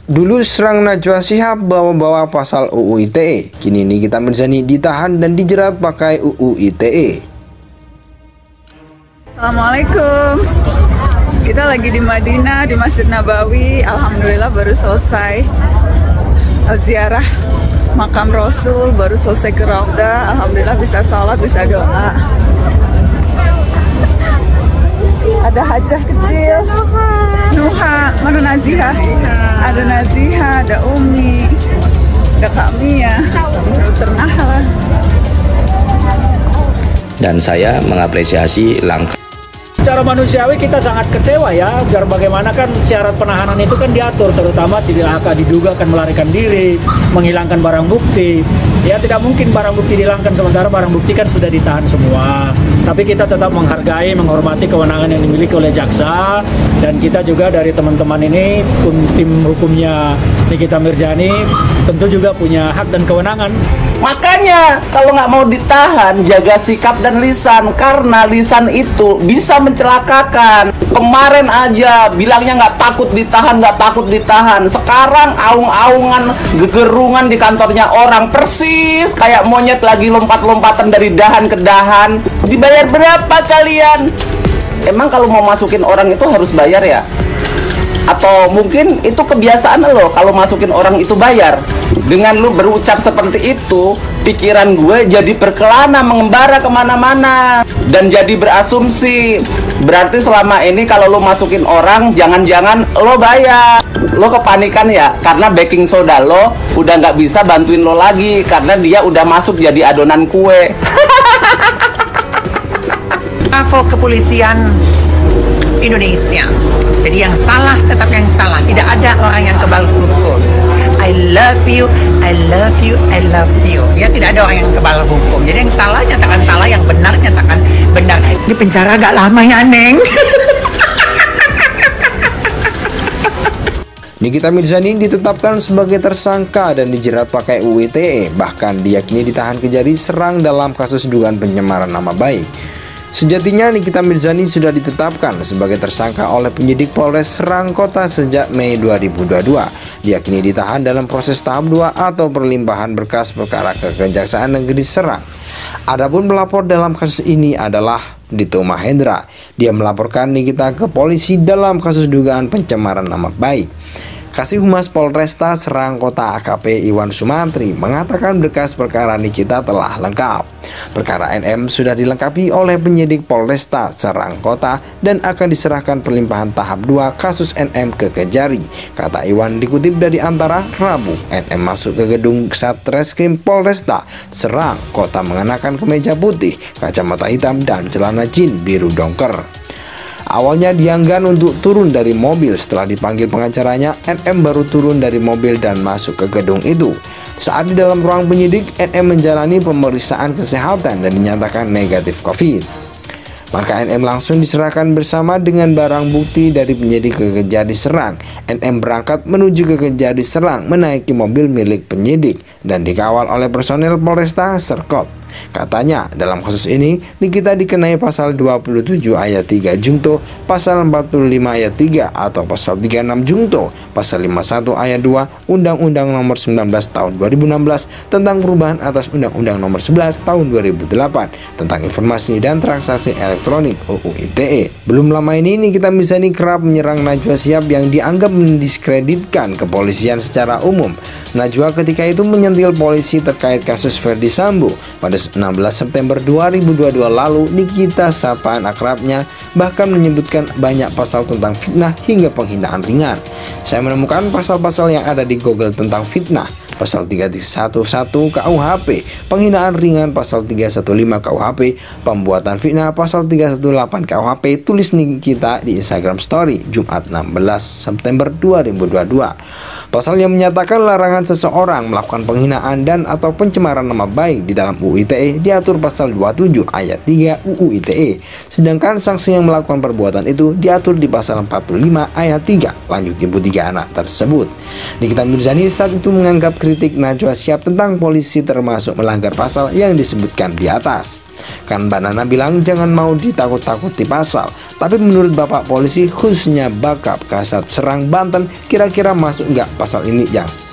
Dulu serang Najwa Shihab bawa-bawa pasal UU ITE. Kini Nikita Mirzani ditahan dan dijerat pakai UU ITE. Assalamualaikum. Kita lagi di Madinah, di Masjid Nabawi. Alhamdulillah baru selesai ziarah makam Rasul, baru selesai ke Raudah. Alhamdulillah bisa sholat, bisa doa. Ada hajah kecil, Nuha, mana Naziha? Ada Naziha, ada Umi, ada Kak Mia, Dr. Nahla. Dan saya mengapresiasi langkah. Secara manusiawi kita sangat kecewa ya, biar bagaimana kan syarat penahanan itu kan diatur, terutama tidak akan diduga akan melarikan diri, menghilangkan barang bukti. Ya tidak mungkin barang bukti dihilangkan sementara barang bukti kan sudah ditahan semua. Tapi kita tetap menghargai, menghormati kewenangan yang dimiliki oleh jaksa, dan kita juga dari teman-teman ini, tim hukumnya Nikita Mirzani tentu juga punya hak dan kewenangan. Makanya kalau nggak mau ditahan, jaga sikap dan lisan, karena lisan itu bisa mencelakakan. Kemarin aja bilangnya nggak takut ditahan, sekarang aung-aungan, gegerungan di kantornya orang, persis kayak monyet lagi lompat-lompatan dari dahan ke dahan. Dibayar berapa kalian? Emang kalau mau masukin orang itu harus bayar ya? Atau mungkin itu kebiasaan lo kalau masukin orang itu bayar? Dengan lu berucap seperti itu, pikiran gue jadi berkelana, mengembara kemana-mana, dan jadi berasumsi berarti selama ini kalau lo masukin orang, jangan-jangan lo bayar. Lo kepanikan ya, karena baking soda lo udah nggak bisa bantuin lo lagi, karena dia udah masuk jadi adonan kue. Level kepolisian Indonesia. Jadi yang salah tetap yang salah. Tidak ada orang yang kebal hukum. I love you, I love you, I love you. Ya tidak ada orang yang kebal hukum. Jadi yang salah nyatakan salah, yang benar nyatakan benar. Di penjara agak lama ya, Neng. Nikita Mirzani ditetapkan sebagai tersangka dan dijerat pakai UU ITE. Bahkan diyakini ditahan Kejari serang dalam kasus dugaan pencemaran nama baik. Sejatinya Nikita Mirzani sudah ditetapkan sebagai tersangka oleh penyidik Polres Serang Kota sejak Mei 2022. Diyakini ditahan dalam proses tahap 2 atau perlimpahan berkas perkara ke Kejaksaan Negeri Serang. Adapun pelapor dalam kasus ini adalah Dito Mahendra. Dia melaporkan Nikita ke polisi dalam kasus dugaan pencemaran nama baik. Kasih Humas Polresta Serang Kota AKP Iwan Sumantri mengatakan berkas perkara Nikita telah lengkap. Perkara NM sudah dilengkapi oleh penyidik Polresta Serang Kota dan akan diserahkan perlimpahan tahap 2 kasus NM ke Kejari. Kata Iwan dikutip dari Antara Rabu, NM masuk ke gedung Satreskrim Polresta Serang Kota mengenakan kemeja putih, kacamata hitam dan celana jeans biru dongker. Awalnya dianggan untuk turun dari mobil. Setelah dipanggil pengacaranya, NM baru turun dari mobil dan masuk ke gedung itu. Saat di dalam ruang penyidik, NM menjalani pemeriksaan kesehatan dan dinyatakan negatif COVID. Maka NM langsung diserahkan bersama dengan barang bukti dari penyidik ke Kejari Serang. NM berangkat menuju ke Kejari Serang menaiki mobil milik penyidik dan dikawal oleh personel Polresta Serkot. Katanya dalam kasus ini Nikita dikenai pasal 27 ayat 3 Jungto, pasal 45 ayat 3 atau pasal 36 Jungto, pasal 51 ayat 2 Undang-Undang Nomor 19 Tahun 2016 tentang perubahan atas Undang-Undang Nomor 11 Tahun 2008 tentang informasi dan transaksi elektronik UU ITE. Belum lama ini Nikita Mirzani kerap menyerang Najwa Shihab yang dianggap mendiskreditkan kepolisian secara umum. Najwa ketika itu menyentil polisi terkait kasus Ferdi Sambo. Pada 16 September 2022 lalu, Nikita sapaan akrabnya bahkan menyebutkan banyak pasal tentang fitnah hingga penghinaan ringan. Saya menemukan pasal-pasal yang ada di Google tentang fitnah. Pasal 311 KUHP, penghinaan ringan pasal 315 KUHP, pembuatan fitnah pasal 318 KUHP, tulis Nikita di Instagram Story Jumat 16 September 2022. Pasal yang menyatakan larangan seseorang melakukan penghinaan dan atau pencemaran nama baik di dalam UU ITE diatur pasal 27 ayat 3 UU ITE. Sedangkan sanksi yang melakukan perbuatan itu diatur di pasal 45 ayat 3. Lanjut ibu tiga anak tersebut. Nikita Mirzani saat itu menganggap kritik Najwa Shihab tentang polisi termasuk melanggar pasal yang disebutkan di atas. Kan Mbak Nana bilang jangan mau ditakut-takuti pasal. Tapi menurut Bapak Polisi khususnya Bakap Kasat Serang Banten, kira-kira masuk nggak pasal ini, Yang?